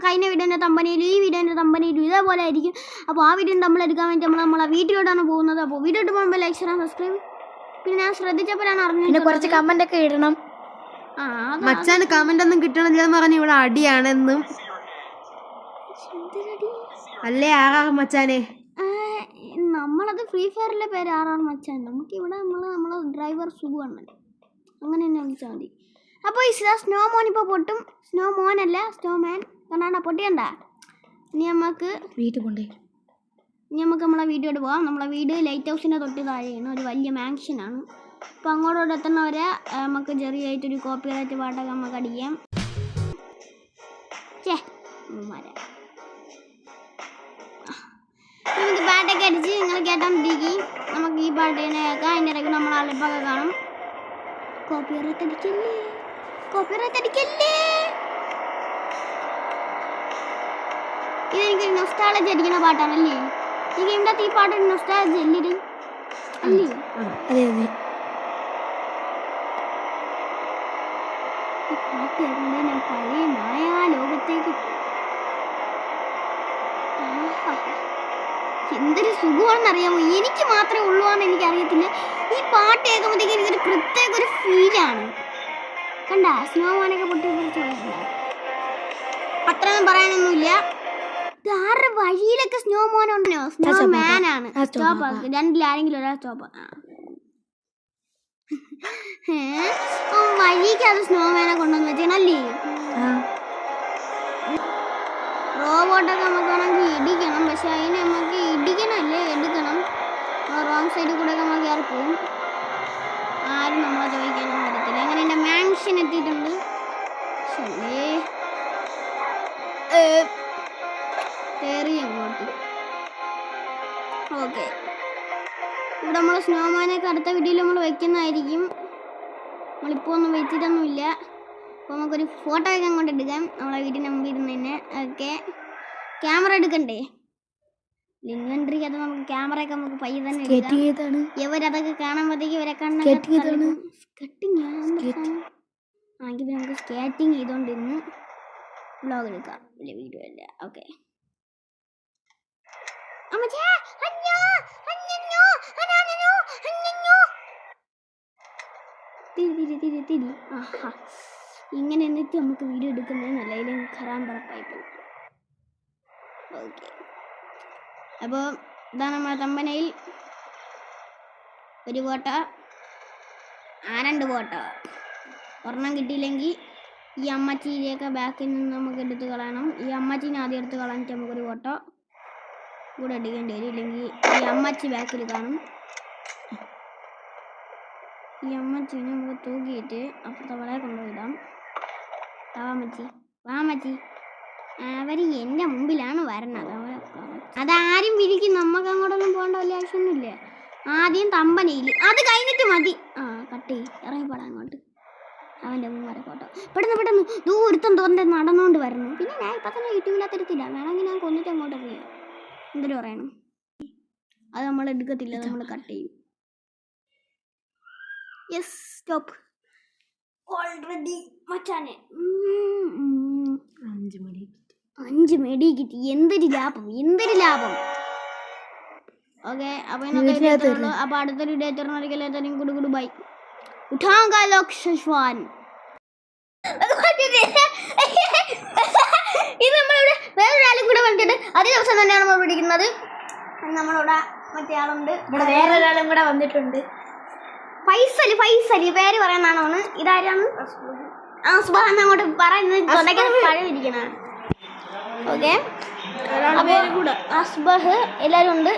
കഴിഞ്ഞ വീഡിയോൻ്റെ തമ്പനിയിലും ഈ വീഡിയോൻ്റെ തമ്പനിയിലും ഇതേപോലെ ആയിരിക്കും. അപ്പോൾ ആ വീഡിയോ നമ്മൾ എടുക്കാൻ വേണ്ടി നമ്മളെ വീട്ടിലോട്ടാണ് പോകുന്നത്. അപ്പോൾ വീഡിയോ ഇട്ട് പോകുമ്പോൾ ലൈക്ക് ചെയ്യാൻ സബ്സ്ക്രൈബ്. പിന്നെ ഞാൻ ശ്രദ്ധിച്ചപ്പോഴാണ് അറിഞ്ഞത് കുറച്ച് കമന്റ് ഒക്കെ ഇടണം. മച്ചാന് കമന്റ് ഒന്നും കിട്ടണില്ലെന്ന് പറഞ്ഞു ഇവിടെ അടിയാണെന്നും. അല്ലേ ആറാറ് മച്ചാനെ, നമ്മളത് ഫ്രീ ഫയറിലെ പേര് ആറാണ് മച്ചാൻ. നമുക്കിവിടെ നമ്മളെ ഡ്രൈവർ സുഖമാണ്, അങ്ങനെ തന്നെ വിളിച്ചാൽ മതി. അപ്പോൾ ഈ സ്നോ മോൻ ഇപ്പോൾ പൊട്ടും. സ്നോ മോനല്ല സ്നോ മാൻ. കണ്ടാ പൊട്ടിയണ്ട. ഇനി നമുക്ക് നമ്മളെ വീഡിയോട്ട് പോകാം. നമ്മളെ വീട് ലൈറ്റ് ഹൗസിൻ്റെ തൊട്ട് താഴെയാണ്, ഒരു വലിയ മാൻഷനാണ്. അപ്പോൾ അങ്ങോട്ടോട്ട് എത്തുന്നവരെ നമുക്ക് ചെറിയായിട്ടൊരു കോപ്പിറൈറ്റ് പാട്ടൊക്കെ നമുക്ക് അടിക്കാം. നമുക്ക് പാട്ടൊക്കെ അടിച്ച് നിങ്ങൾ കേട്ടോണ്ടിരിക്കും. നമുക്ക് ഈ പാട്ട് തന്നെ കേൾക്കാം. അതിൻ്റെ ഇടയ്ക്ക് നമ്മൾ അലപ്പൊക്കെ കാണും. കോപ്പിറൈറ്റ് അടിക്കല്ലേ, കോപ്പിറൈറ്റ് അടിക്കല്ലേ. ഇതെനിക്കൊരു നൊസ്റ്റാളജി അടിക്കുന്ന പാട്ടാണല്ലേ. ഈ ഗെയിമിൻ്റെ അകത്ത് ഈ പാട്ട് നൊസ്റ്റാളജി അല്ലേ അല്ലേ? അതെ അതെ. ഈ പാട്ട് കേൾക്കുമ്പോൾ ഞാൻ പഴയ മായാ ലോകത്തേക്ക്. എന്തൊരു സുഖമാണെന്നറിയാമോ? എനിക്ക് മാത്രമേ ഉള്ളൂ എന്ന് എനിക്കറിയത്തില്ല. ഈ പാട്ട് കേൾക്കുമ്പോഴത്തേക്ക് എനിക്കൊരു പ്രത്യേക ഒരു ഫീലാണ്. കണ്ട സ്നോ മാനൊക്കെ പൊട്ടി അത്രയൊന്നും പറയാനൊന്നുമില്ല. ആരുടെ വഴിയിലൊക്കെ സ്നോ മോനുണ്ടോ? സ്നോ മാനാണ്. സ്റ്റോപ്പ് ആക്കുക, രണ്ടിലാരെങ്കിലും ഒരാൾ സ്റ്റോപ്പ്. വഴിക്ക് അത് സ്നോ മാനെ കൊണ്ടുവന്ന് വെച്ചേക്കണല്ലേ. റോബോട്ടൊക്കെ നമുക്ക് വേണമെങ്കിൽ ഇടിക്കണം, പക്ഷെ അതിന് നമുക്ക് ഇടിക്കണമല്ലേ എടുക്കണം. റോങ് സൈഡിൽ കൂടെ ഒക്കെ നമുക്ക് കയറി പോകും. ആരും നമ്മളെ ചോദിക്കാനൊന്നും പറ്റത്തില്ല. അങ്ങനെ എൻ്റെ മാൻഷൻ എത്തിയിട്ടുണ്ട്. കയറി അങ്ങോട്ട്. ഓക്കെ, ഇവിടെ നമ്മൾ സ്നോമാനൊക്കെ അടുത്ത വീഡിയോയിൽ നമ്മൾ വെക്കുന്നതായിരിക്കും. നമ്മളിപ്പോൾ ഒന്നും വെച്ചിട്ടൊന്നുമില്ല. അപ്പോൾ നമുക്കൊരു ഫോട്ടോ ഒക്കെ അങ്ങോട്ട് എടുക്കാം നമ്മളെ വീട്ടിൽ മുമ്പിൽ ഇരുന്ന് തന്നെ. ഓക്കെ, ക്യാമറ എടുക്കണ്ടേ? ഇൻവെൻട്രിക്ക് അത് നമുക്ക് ക്യാമറയൊക്കെ നമുക്ക് പയ്യെ തന്നെ എടുക്കാം. ഇവരതൊക്കെ കാണുമ്പോഴത്തേക്ക് ഇവരെ കണ്ണെങ്കിൽ നമുക്ക് സ്കേറ്റിങ് ചെയ്തുകൊണ്ടിരുന്ന് വ്ളോഗ് എടുക്കാം, വലിയ വീഡിയോ അല്ല. ഓക്കെ, ഇങ്ങനെ എന്നിട്ട് നമുക്ക് വീഡിയോ എടുക്കുന്നത് നല്ല ഇതിൽ ഖരാൻ പറപ്പായി പോകും. ഓക്കെ, അപ്പോൾ ഇതാണ് നമ്മുടെ തമ്പനയിൽ ഒരു ഫോട്ടോ, രണ്ട് ഫോട്ടോ. ഒരെണ്ണം കിട്ടിയില്ലെങ്കിൽ ഈ അമ്മച്ചീരെയൊക്കെ ബാക്കിൽ നിന്ന് നമുക്ക് എടുത്ത് കളയണം. ഈ അമ്മച്ചീനെ ആദ്യം എടുത്ത് കളഞ്ഞിട്ട് നമുക്കൊരു ഫോട്ടോ കൂടെ എടുക്കേണ്ടി വരും. ഇല്ലെങ്കിൽ ഈ അമ്മച്ചി ബാക്കിൽ കാണും. ഈ അമ്മച്ചീനെ നമുക്ക് തൂക്കിയിട്ട് അപ്പുറത്തെ വളയെ കൊണ്ടുപോയിടാം. വാമച്ചി വാമച്ചി, അവർ എൻ്റെ മുമ്പിലാണ് വരണത്. അതാരും വിരിക്കും, നമുക്ക് അങ്ങോട്ടൊന്നും പോകേണ്ട വലിയ ആവശ്യമൊന്നുമില്ല. ആദ്യം തമ്പനയിൽ അത് കഴിഞ്ഞിട്ട് മതി. കട്ടി ഇറങ്ങിപ്പോടാ അങ്ങോട്ട്. അവൻ്റെ മുമ്പ് ഫോട്ടോ പെട്ടെന്ന് ദൂരത്തും തോന്നേ നടന്നുകൊണ്ട് വരുന്നു. പിന്നെ ഞാൻ ഇപ്പം തന്നെ യൂട്യൂബിനകത്തെടുത്തില്ല. വേണമെങ്കിൽ ഞാൻ കൊന്നിട്ട് അങ്ങോട്ട് അറിയാം. എന്തൊരു പറയണം, അത് നമ്മൾ എടുക്കത്തില്ല, നമ്മൾ കട്ട് ചെയ്യും. Yes, stop. ഓൾറെഡി മച്ചാനെ 5 മെഡി കിട്ടി. എന്തൊരു ലാഭം, എന്തൊരു ലാഭം. ഓക്കെ, അപ്പോൾ ഇന്നത്തെ ഉള്ളൂ. അപ്പോൾ അടുത്തൊരു വീഡിയോ എത്തുന്നവരിക്കും ഗുഡ് ബൈ. ഉഠാങ്ക ലോക്ഷ്വാൻ. ഇത് നമ്മളിവിടെ വേറൊരാളും കൂടെ വന്നിട്ടുണ്ട്. അതേ ദിവസം തന്നെയാണ് നമ്മൾ പിടിക്കുന്നത്. നമ്മളിവിടെ മറ്റേ ആളുണ്ട്, ഇവിടെ വേറൊരാളും കൂടെ വന്നിട്ടുണ്ട്. ഫൈസല് പേര് പറയാനാണ്. ഇതാരാണ്? സുബാൻ അങ്ങോട്ട് പറയുന്നത് പഴമിരിക്കണ. ഓക്കെ, അസ്ബഹ് എല്ലാവരും ഉണ്ട്.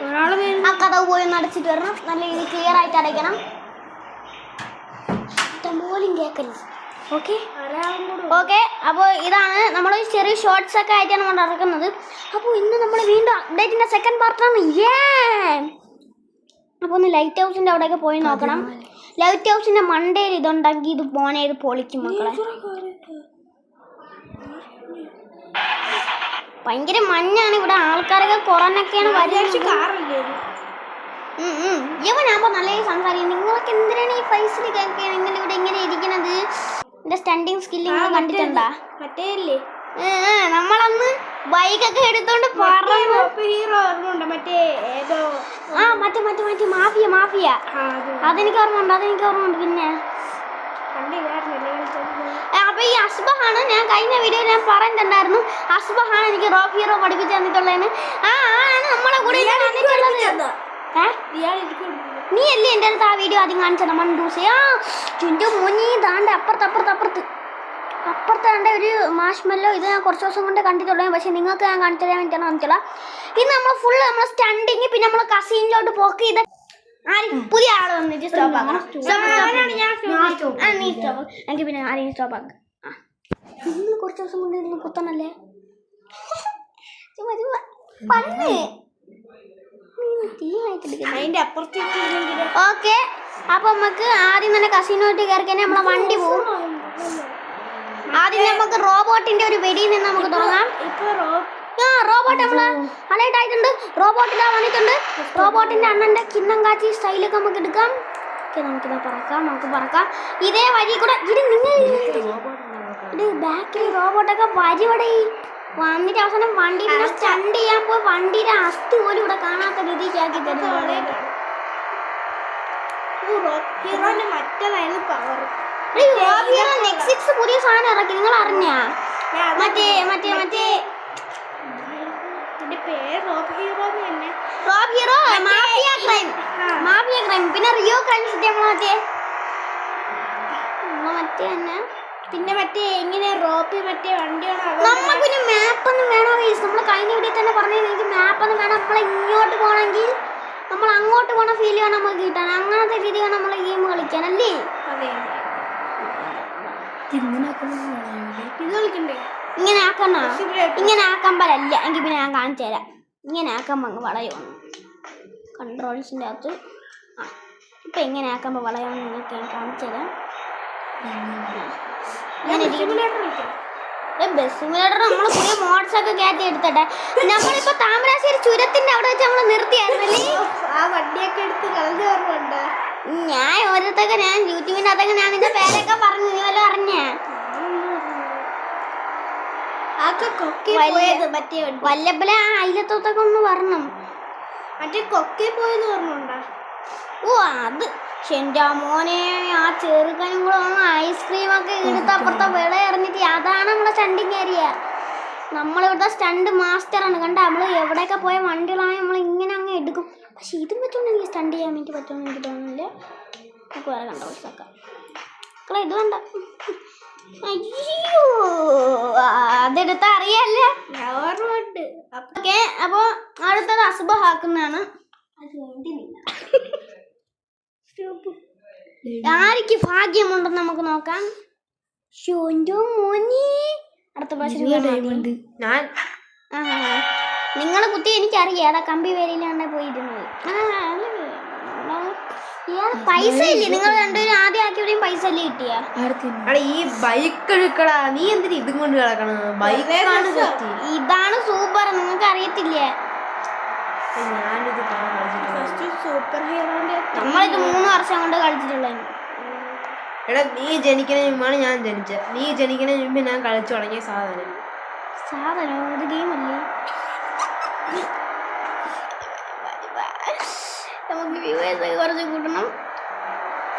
ആ കഥ പോയി അടച്ചിട്ട് വരണം. നല്ല രീതിയിൽ ക്ലിയർ ആയിട്ട് അടയ്ക്കണം. പോലും കേൾക്കരുത്. ഓക്കെ, അപ്പോൾ ഇതാണ് നമ്മൾ ചെറിയ ഷോർട്സ് ഒക്കെ ആയിട്ടാണ് നമ്മൾ ഇറക്കുന്നത്. അപ്പോൾ ഇന്ന് നമ്മൾ വീണ്ടും അപ്ഡേറ്റിൻ്റെ സെക്കൻഡ് പാർട്ടാണ്. അപ്പോൾ ഒന്ന് ലൈറ്റ് ഹൗസിൻ്റെ അവിടെയൊക്കെ പോയി നോക്കണം. ലൈറ്റ് ഹൗസിൻ്റെ മണ്ടയിൽ ഇതുണ്ടെങ്കിൽ ഇത് പോണേ, ഇത് പൊളിക്കും മക്കളെ. ഭയങ്കര മഞ്ഞാണ് ഇവിടെ. ആൾക്കാരൊക്കെ കൊറോണൊക്കെയാണ് വരുന്നത്. യവനാകുമ്പോൾ നല്ല സംസാരിക്കും. നിങ്ങളൊക്കെ എന്തിനാണ് ഈ ഫൈസിൽ കേൾക്കുക? നിങ്ങൾ ഇവിടെ ഇങ്ങനെ ഇരിക്കണത്? എൻ്റെ സ്റ്റണ്ടിങ് സ്കില്ല് നിങ്ങൾ കണ്ടിട്ടുണ്ടാ? മറ്റേ അല്ലേ നമ്മളന്ന് ബൈക്കൊക്കെ എടുത്തോണ്ട് പറന്നു. ഹീറോ ഓർമ്മയുണ്ട് മറ്റേ ഏതോ മറ്റേ മാഫിയ അതെനിക്ക് ഓർമ്മയുണ്ട്. പിന്നെ അപ്പൊ ഈ അസ്ബഹാണ് ഞാൻ കഴിഞ്ഞ വീഡിയോയിൽ ഞാൻ പറഞ്ഞിട്ടുണ്ടായിരുന്നു. അസ്ബഹാണ് എനിക്ക് റോക്ക് ഹീറോ പഠിപ്പിച്ചു തന്നിട്ടുള്ളതെന്ന്. ആണ് നമ്മളെ കൂടെ നീ അല്ലേ എൻ്റെ അടുത്ത് ആ വീഡിയോ ആദ്യം കാണിച്ചത് മണ്ടൂസേ. ചുൻ്റെ മോനി താണ്ട് അപ്പുറത്ത് കണ്ട ഒരു മാഷ്മെല്ലോ. ഇത് ഞാൻ കുറച്ച് ദിവസം കൊണ്ട് കണ്ടിട്ടുള്ളൂ. പക്ഷെ നിങ്ങൾക്ക് ഞാൻ കാണിച്ചു തരാൻ വേണ്ടിയിട്ടാണ് കാണിച്ചുള്ള. ഇത് നമ്മൾ ഫുള്ള് നമ്മൾ സ്റ്റണ്ടിങ് പിന്നെ നമ്മൾ കസീനിലോട്ട് പോക്ക് ചെയ്ത് പുതിയ ആള് വന്നിട്ട് സ്റ്റോപ്പ് ആക്കണം. എനിക്ക് പിന്നെ ആരെയും സ്റ്റോപ്പ് ആക്കാം. കുറച്ച് ദിവസം കൊണ്ട് ഇരുന്ന് കുത്തണല്ലേ അതിന്റെ അപ്പുറത്തേക്ക്. ഓക്കെ, അപ്പൊ നമുക്ക് ആദ്യം തന്നെ കസിനോട്ട് കയറി കഴിഞ്ഞാൽ നമ്മളെ വണ്ടി പോകും. ആദ്യം നമുക്ക് റോബോട്ടിന്റെ ഒരു വെടിയിൽ നിന്ന് നമുക്ക് തുടങ്ങാം. റോബോട്ട് നമ്മള് അലൈറ്റായിട്ടുണ്ട്. റോബോട്ടിന്റെ വന്നിട്ടുണ്ട്. റോബോട്ടിന്റെ അണ്ണന്റെ കിണ്ണം കാച്ചി സ്റ്റൈലൊക്കെ നമുക്ക് എടുക്കാം. നമുക്ക് പറക്കാം ഇതേ വഴി കൂടെ. ഇത് ബാക്കിൽ റോബോട്ടൊക്കെ വരിവടെ വന്നിട്ട് അവസാനം വണ്ടി സ്റ്റണ്ട് ചെയ്യാൻ പോയി വണ്ടിയുടെ അസ്ഥി പോലും ഇവിടെ കാണാത്ത രീതിക്ക് ആക്കി തരുന്നു. ഹീറോന്റെ മറ്റേതായിരുന്നു പവർ. നെക്സിക്സ് പുതിയ സാധനം ഇറക്കി, നിങ്ങൾ അറിഞ്ഞാ? മറ്റേ പേര് റോക്ക് ഹീറോ തന്നെ. റോക്ക് ഹീറോ മാഫിയ ക്രൈം പിന്നെ റിയോ ക്രൈം സിറ്റി മറ്റേ തന്നെ. പിന്നെ മറ്റേ എങ്ങനെ റോപ്പ് മറ്റേ വണ്ടിയാണോ? നമുക്ക് മാപ്പൊന്നും വേണോ? നമ്മൾ കഴിഞ്ഞ വീട്ടിൽ തന്നെ പറഞ്ഞു എനിക്ക് മാപ്പൊന്നും വേണം. നമ്മൾ ഇങ്ങോട്ട് പോകണമെങ്കിൽ നമ്മൾ അങ്ങോട്ട് പോണ ഫീൽ വേണം നമുക്ക് കിട്ടാൻ. അങ്ങനത്തെ രീതി വേണം നമ്മളെ ഗെയിം കളിക്കാൻ അല്ലേ? ഇത് കളിക്കണ്ടേ? ഇങ്ങനെ ആക്കണോ? ഇങ്ങനെ ആക്കുമ്പോഴല്ല എങ്കിൽ പിന്നെ ഞാൻ കാണിച്ചു തരാം. ഇങ്ങനെ ആക്കുമ്പോൾ അങ്ങ് വളയുന്നു കൺട്രോൾസിൻ്റെ അകത്ത്. ഇപ്പം എങ്ങനെ ആക്കുമ്പോൾ വളയുമെന്ന് നിങ്ങൾക്ക് ഞാൻ കാണിച്ചു തരാം. ബസ് സിമുലേറ്റർ നമ്മൾ പുതിയ മോഡ്സ് ഒക്കെ കയറ്റി എടുത്തട്ടെ. നമ്മളിപ്പോ താമരാശ്ശേരി ചുരത്തിന്റെ അവിടെ വെച്ച് നമ്മൾ നിർത്തിയായിരുന്നല്ലേ? ആ വണ്ടിയൊക്കെ എടുത്ത് കളഞ്ഞ ഓർമ്മയുണ്ട്. ഞാൻ ഓരോരുത്തൊക്കെ ഞാൻ യൂട്യൂബിന്റെ അകത്തൊക്കെ ഞാൻ നിന്റെ പേരൊക്കെ പറഞ്ഞു. നീ വല്ല അറിഞ്ഞ വല്ലപ്പല അയിലത്തൊക്കെ ഒന്ന് പറഞ്ഞു. മറ്റേ കൊക്കെ പോയെന്ന് പറഞ്ഞുണ്ടാ? ഓ അത് എന്റെ മോനെ ആ ചെറുക്കനും കൂടെ ഐസ്ക്രീമൊക്കെ എടുത്ത് അപ്പുറത്തെ വിള എറിഞ്ഞിട്ട് അതാണ് നമ്മളെ സ്റ്റണ്ടിങ് ഏരിയ. നമ്മളിവിടുത്തെ സ്റ്റണ്ട് മാസ്റ്ററാണ്. കണ്ട നമ്മൾ എവിടെയൊക്കെ പോയ വണ്ടികളാണെങ്കിൽ നമ്മൾ ഇങ്ങനെ അങ്ങ് എടുക്കും. പക്ഷെ ഇതും പറ്റുമെന്ന് എനിക്ക് സ്റ്റണ്ട് ചെയ്യാൻ വേണ്ടി പറ്റുമെന്ന് എനിക്ക് തോന്നുന്നില്ല. നമുക്ക് വേറെ കണ്ടോക്കാം. ഇത് വേണ്ട. അയ്യോ അതെടുത്താ അറിയാല്ല. ഓക്കെ, അപ്പൊ അടുത്തത് അസുബഹാക്കുന്നതാണ്. ആർക്ക് ഭാഗ്യമുണ്ടെന്ന് നമുക്ക് നോക്കാം. അടുത്ത പ്രാവശ്യം നിങ്ങളെ കുത്തി എനിക്കറിയാം. അതാ കമ്പി വേലിയിലാണ് പോയിരുന്നത്. പൈസ ഇല്ലേ? നിങ്ങൾ രണ്ടുപേരും ആദ്യം ആക്കിയവിടെയും പൈസ അല്ലേ കിട്ടിയ? ഈ ബൈക്ക് എടുക്കടാ. നീ എന്തിനാ ഇതും കൊണ്ട് കിടക്കണം? ബൈക്കാണ് ഇതാണ് സൂപ്പർ. നിങ്ങൾക്ക് അറിയത്തില്ലേ? നമ്മളിത് 3 വർഷം കൊണ്ട് കളിച്ചിട്ടുള്ളത്. എടാ നീ ജനിക്കുന്നതിന് മുമ്പാണ് ഞാൻ ജനിച്ചത്. നീ ജനിക്കുന്നതിന് മുമ്പ് ഞാൻ കളിച്ചു തുടങ്ങിയ സാധനം ഒരു ഗെയിമല്ലേ? നമുക്ക് വ്യൂവേഴ്സ് കുറച്ച് കൂട്ടണം.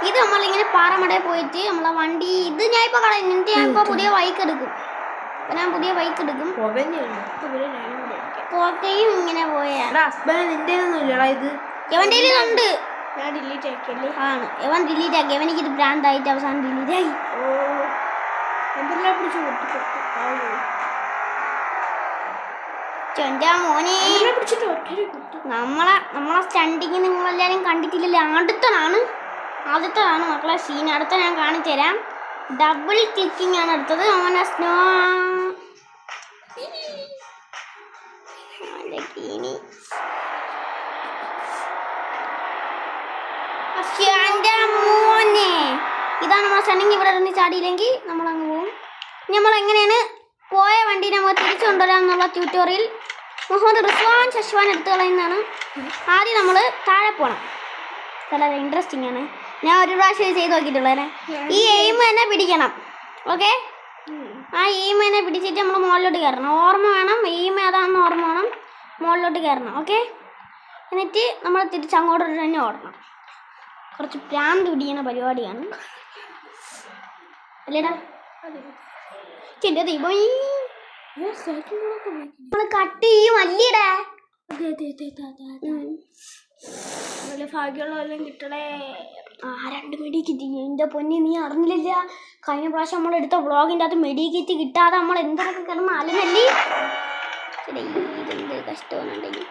ഇത് നമ്മളിങ്ങനെ പാറമടയിൽ പോയിട്ട് നമ്മളെ വണ്ടി ഇത് ഞാൻ ഇപ്പൊ കളയും. എന്നിട്ട് ഞാൻ ഇപ്പൊ പുതിയ ബൈക്ക് എടുക്കും. പുകയും ഇങ്ങനെ പോയാ ഇത് എവന്റെ ഉണ്ട്. ഞാൻ ഡിലീറ്റ് ആക്കിയല്ലേ? ആണ് എവൻ ഡിലീറ്റ് ആക്കി. എവനിക്ക് ഇത് ബ്രാൻഡായിട്ട് അവസാനം ഡിലീറ്റ് ആയി. മോനെ നമ്മളെ സ്റ്റണ്ടിങ് നിങ്ങളെല്ലാരും കണ്ടിട്ടില്ലല്ലേ? അടുത്തതാണ് മക്കളെ സീൻ. അടുത്ത ഞാൻ കാണിച്ചു തരാം. ഡബിൾ ക്ലിക്കിംഗ് ആണ് അടുത്തത്. അങ്ങനെ സ്നോ മോനെ ഇതാണ് നമ്മളെ സ്റ്റണ്ടിങ്. ഇവിടെ നിന്ന് ചാടിയില്ലെങ്കിൽ നമ്മളങ്ങ് പോകും. നമ്മളെങ്ങനെയാണ് പോയ വണ്ടി നമ്മൾ തിരിച്ചു കൊണ്ടുവരാമെന്നുള്ള ട്യൂട്ടോറിയൽ മുഹമ്മദ് റിസ്വാൻ ശശ്വാൻ എടുത്തു കളയുന്നതാണ്. ആദ്യം നമ്മൾ താഴെ പോകണം. വളരെ ഇൻട്രസ്റ്റിംഗ് ആണ്. ഞാൻ ഒരു പ്രാവശ്യം ചെയ്ത് നോക്കിയിട്ടുള്ളതിനെ. ഈ എയിം തന്നെ പിടിക്കണം. ഓക്കെ, ആ ഈമേനെ പിടിച്ചിട്ട് നമ്മൾ മുകളിലോട്ട് കയറണം. ഓർമ്മ വേണം, ഈമ അതാണെന്ന് ഓർമ്മ വേണം. മുകളിലോട്ട് കയറണം. ഓക്കെ, എന്നിട്ട് നമ്മൾ തിരിച്ച് അങ്ങോട്ട് തന്നെ ഓടണം. കുറച്ച് പ്രാന്ത് പിടിക്കുന്ന പരിപാടിയാണ് അല്ലേടാ? ചെറിയ ദൈവം നമ്മൾ കട്ട് ചെയ്യും അല്ലേടാ? നല്ല ഭാഗ്യമുള്ള വല്ലതും കിട്ടണേ. ആ 2 മെഡിക്കിറ്റ് എൻ്റെ പൊന്നി നീ അറിഞ്ഞില്ല. കഴിഞ്ഞ പ്രാവശ്യം നമ്മൾ എടുത്ത വ്ളോഗിൻ്റെ അകത്ത് മെഡിക്കിറ്റ് കിട്ടാതെ നമ്മൾ എന്തൊക്കെ കിടന്ന് അലനല്ലേ. ഇതെന്ത് കഷ്ടമാണെന്നുണ്ടെങ്കിൽ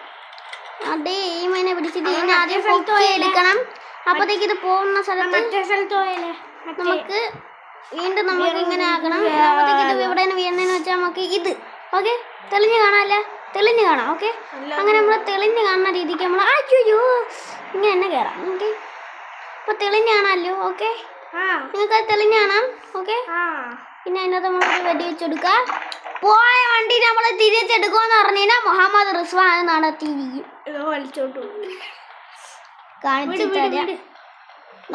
അതേ ഈ മീനെ പിടിച്ചിട്ട് ഇതിനെ ആദ്യം പൊക്കി എടുക്കണം. അപ്പോഴത്തേക്ക് ഇത് പോകുന്ന സ്ഥലത്ത് നമുക്ക് വീണ്ടും നമുക്ക് ഇങ്ങനെ ആക്കണം. അപ്പോഴത്തേക്ക് ഇത് ഇവിടെ വീഴുന്നതെന്ന് വെച്ചാൽ നമുക്ക് ഇത് ഓക്കെ തെളിഞ്ഞ് കാണാമല്ലേ? തെളിഞ്ഞ് കാണാം. ഓക്കെ, അങ്ങനെ നമ്മൾ തെളിഞ്ഞ് കാണുന്ന രീതിക്ക് നമ്മൾ അയ്യോ ഇങ്ങനെ തന്നെ കയറാം. ഓക്കെ, അപ്പോൾ തെളിഞ്ഞ് കാണാമല്ലോ. ഓക്കെ, നിങ്ങൾക്ക് അത് തെളിഞ്ഞ് കാണാം. ഓക്കെ, പിന്നെ അതിനകത്ത് നമ്മളൊരു വെടി വെച്ചെടുക്കുക. പോയ വണ്ടി നമ്മൾ തിരിച്ചെടുക്കുമെന്ന് പറഞ്ഞു കഴിഞ്ഞാൽ മുഹമ്മദ് റിസ്വാൻ നടത്തിയിരിക്കും. കാണിച്ചു തരാം.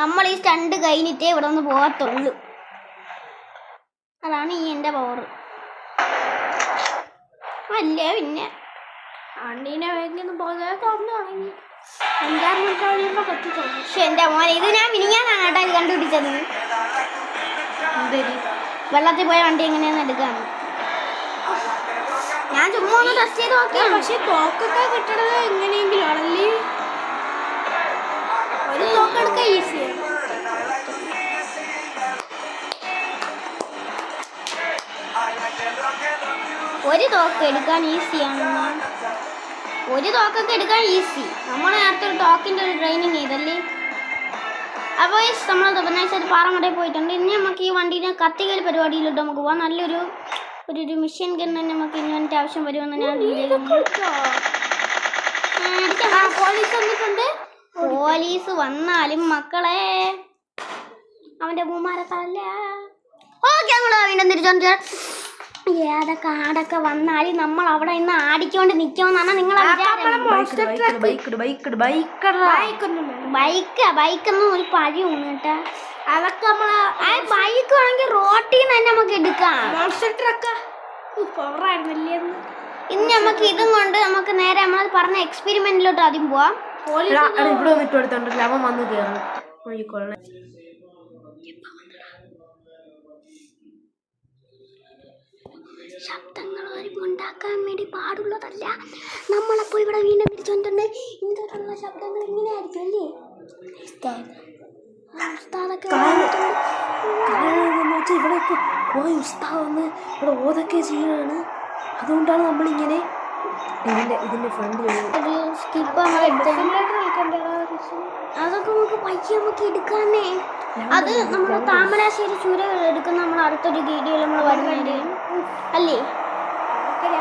നമ്മൾ ഈ സ്റ്റണ്ട് കഴിഞ്ഞിട്ടേ ഇവിടെ നിന്ന് പോകത്തുള്ളൂ. അതാണ് ഈ എൻ്റെ പവർ. അല്ലേ പിന്നെ വണ്ടീനെ വേഗം പോകാതെ തുറന്നു തുടങ്ങി. 5-6 മിനിറ്റ് കഴിയുമ്പോൾ കത്തിച്ചു. പക്ഷെ എൻ്റെ മോനെ ഇത് ഞാൻ മിനിങ്ങാനാണ് കേട്ടോ ഇത് കണ്ടുപിടിച്ചത്. വെള്ളത്തിൽ പോയ വണ്ടി എങ്ങനെയാണെന്ന് എടുക്കാണ്. ഞാൻ ചുമ്മാ ഒന്ന് ടെസ്റ്റ് ചെയ്ത് നോക്കിയാണ്. പക്ഷെ തോക്കൊക്കെ കിട്ടണത് എങ്ങനെയെങ്കിലും ആണല്ലേ. ഒരു തോക്കെടുക്കാൻ ഈസിയാണ്. ഒരു തോക്ക് എടുക്കാൻ ഈസിയാണ്. ഒരു തോക്കൊക്കെ എടുക്കാൻ ഈസി. നമ്മൾ നേരത്തെ ഒരു തോക്കിൻ്റെ ഒരു ട്രെയിനിങ് ചെയ്തല്ലേ. അപ്പോൾ നമ്മൾ ബുധനാഴ്ച പാറമടയിൽ പോയിട്ടുണ്ട്. ഇനി നമുക്ക് ഈ വണ്ടീനെ കത്തിക്കൽ പരിപാടിയിലോട്ട് നമുക്ക് പോകാം. നല്ലൊരു ഒരു മിഷൻ ഗൺ തന്നെ നമുക്ക് ഇൻവെന്റ് ആവശ്യം വരുമെന്ന് ഞാൻ പോലീസ് വന്നിട്ടുണ്ട്. പോലീസ് വന്നാലും മക്കളെ അവൻ്റെ പൂമാരത്തല്ല. ഓക്കെ, ഞങ്ങൾ വീണ്ടും തിരിച്ചു ഏതൊക്കെ ആടൊക്കെ വന്നാലും നമ്മൾ അവിടെ നിന്ന് ആടിക്കൊണ്ട് നിൽക്കുമെന്നാണ് നിങ്ങളെ വിചാരം. ബൈക്കൊന്നും ഒരു പഴിയാണ് കേട്ടാ. അതൊക്കെ നമ്മളെ ബൈക്ക് ആണെങ്കിൽ റോട്ടിൽ നിന്ന് തന്നെ നമുക്ക് എടുക്കാം. ഇനി നമുക്ക് ഇതും കൊണ്ട് നമുക്ക് നേരെ നമ്മൾ പറഞ്ഞ എക്സ്പെരിമെന്റിലോട്ട് ആദ്യം പോവാം. ഇവിടെ വന്നിട്ട് എടുത്തോണ്ടല്ലോ അവൻ വന്ന് കയറും. ശബ്ദങ്ങൾ ഉണ്ടാക്കാൻ വേണ്ടി പാടുള്ളതല്ല. നമ്മളപ്പോൾ ഇവിടെ വീണ്ടും തിരിച്ചുകൊണ്ടുണ്ട്. ഇന്നത്തെ ശബ്ദങ്ങൾ ഇങ്ങനെ ആയിരിക്കും അല്ലേ? ഇവിടെ പോയി ഉസ്താദ് വന്ന് ഇവിടെ ഓതൊക്കെ ചെയ്യാണ്. അതുകൊണ്ടാണ് നമ്മളിങ്ങനെ ഇതിന്റെ ഫ്രണ്ട് അതൊക്കെ നമുക്ക് പയ്യെ നമുക്ക് എടുക്കാന്നേ. അത് നമ്മൾ താമരാശ്ശേരി ചൂര എടുക്കുന്ന നമ്മൾ അടുത്തൊരു വീഡിയോയിൽ നമ്മൾ വരുന്നുണ്ട് അല്ലേ? ചില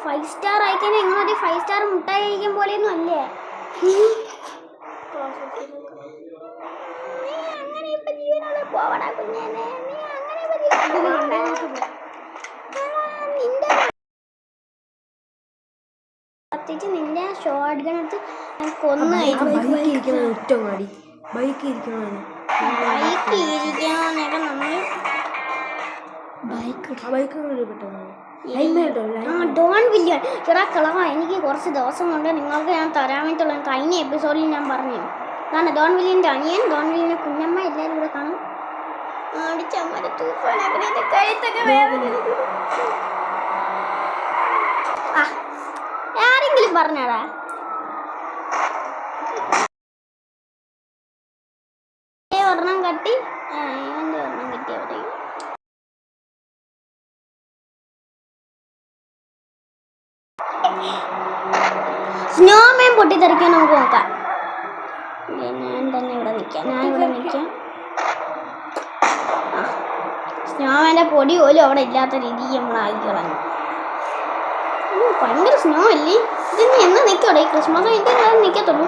5 സ്റ്റാർ അയക്കാൻ എങ്ങനെ 5 സ്റ്റാർ മുട്ടായി കഴിക്കാൻ പോലെയൊന്നും അല്ലേ? അങ്ങനെ ഇപ്പൊ ജീവനോടെ പോവടാ കുഞ്ഞേനെ. നീ അങ്ങനെ കത്തിച്ച് നിന്റെ ഷോർട്ട് ഗൺ എടുത്ത് കൊന്നു. ബൈക്ക് ഇരിക്കണമെന്നൊക്കെ നമ്മൾ ഡോൺ വില്യൺ ചേട്ടാ കളവ. എനിക്ക് കുറച്ച് ദിവസം കൊണ്ട് നിങ്ങൾക്ക് ഞാൻ തരാൻ വേണ്ടിയിട്ടുള്ള കഴിഞ്ഞ എപ്പിസോഡിൽ ഞാൻ പറഞ്ഞു. കാരണം ഡോൺ വില്യൻ്റെ അനിയൻ, ഡോൺ വില്യൻ്റെ കുഞ്ഞമ്മ എല്ലാവരും കൂടെ കാണും. അടിച്ചമ്മ തൂഫാനാക്കുന്ന കഴുത്തൊക്കെ വേദന. ആരെങ്കിലും പറഞ്ഞാടാ ഒരെണ്ണം കട്ടി ഇവൻ്റെ ഒരെണ്ണം കട്ടി. അവിടെ സ്നോമാൻ പൊട്ടിത്തെറിക്കാൻ നമുക്ക് നോക്കാം. ഞാൻ തന്നെ ഇവിടെ നിൽക്കാം. സ്നോമാൻ്റെ പൊടി പോലും അവിടെ ഇല്ലാത്ത രീതിക്ക് നമ്മൾ ആക്കി കളഞ്ഞു. ഭയങ്കര സ്നോ അല്ലേ? ഇതിന് എന്ന് നിൽക്കോടെ ഈ ക്രിസ്മസ് കഴിഞ്ഞാൽ നിൽക്കത്തുള്ളൂ.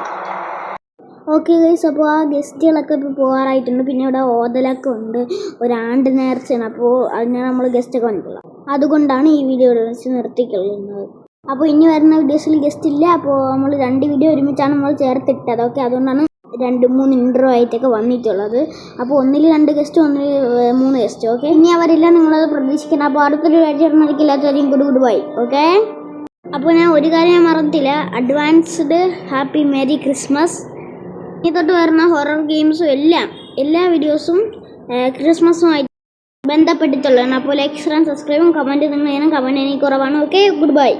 ഓക്കെ ഗൈസ്, അപ്പോൾ ആ ഗസ്റ്റുകളൊക്കെ ഇപ്പോൾ പോകാറായിട്ടുണ്ട്. പിന്നെ ഇവിടെ ഓതലൊക്കെ ഉണ്ട്, ഒരാണ്ട് നേർച്ചയാണ്. അപ്പോൾ അതിനെ നമ്മൾ ഗസ്റ്റൊക്കെ വന്നിട്ടുള്ള അതുകൊണ്ടാണ് ഈ വീഡിയോ വെച്ച് നിർത്തിക്കൊള്ളുന്നത്. അപ്പോൾ ഇനി വരുന്ന വീഡിയോസിൽ ഗസ്റ്റ് ഇല്ല. അപ്പോൾ നമ്മൾ 2 വീഡിയോ ഒരുമിച്ചാണ് നമ്മൾ ചേർത്തിട്ടത്. ഓക്കെ, അതുകൊണ്ടാണ് 2-3 ഇൻട്രോ ആയിട്ടൊക്കെ വന്നിട്ടുള്ളത്. അപ്പോൾ ഒന്നിൽ 2 ഗസ്റ്റ്, ഒന്നിൽ 3 ഗസ്റ്റ്. ഓക്കെ, ഇനി അവരെല്ലാം നിങ്ങളത് പ്രതീക്ഷിക്കണം. അപ്പോൾ അടുത്തൊരു കാര്യം ഗുഡ് ബൈ. ഓക്കെ, അപ്പോൾ ഞാൻ ഒരു കാര്യം ഞാൻ മറന്നില്ല, അഡ്വാൻസ്ഡ് ഹാപ്പി മേരി ക്രിസ്മസ്. ഇനി തൊട്ട് വരുന്ന ഹൊറർ ഗെയിംസും എല്ലാ വീഡിയോസും ക്രിസ്മസുമായിട്ട് ബന്ധപ്പെട്ടിട്ടുള്ളതാണ്. അപ്പോൾ ലൈക്ക്, സബ്സ്ക്രൈബും കമൻറ്റ് നിങ്ങൾ ചെയ്യണം. കമൻറ്റ് എനിക്ക് കുറവാണ്. Okay, good bye.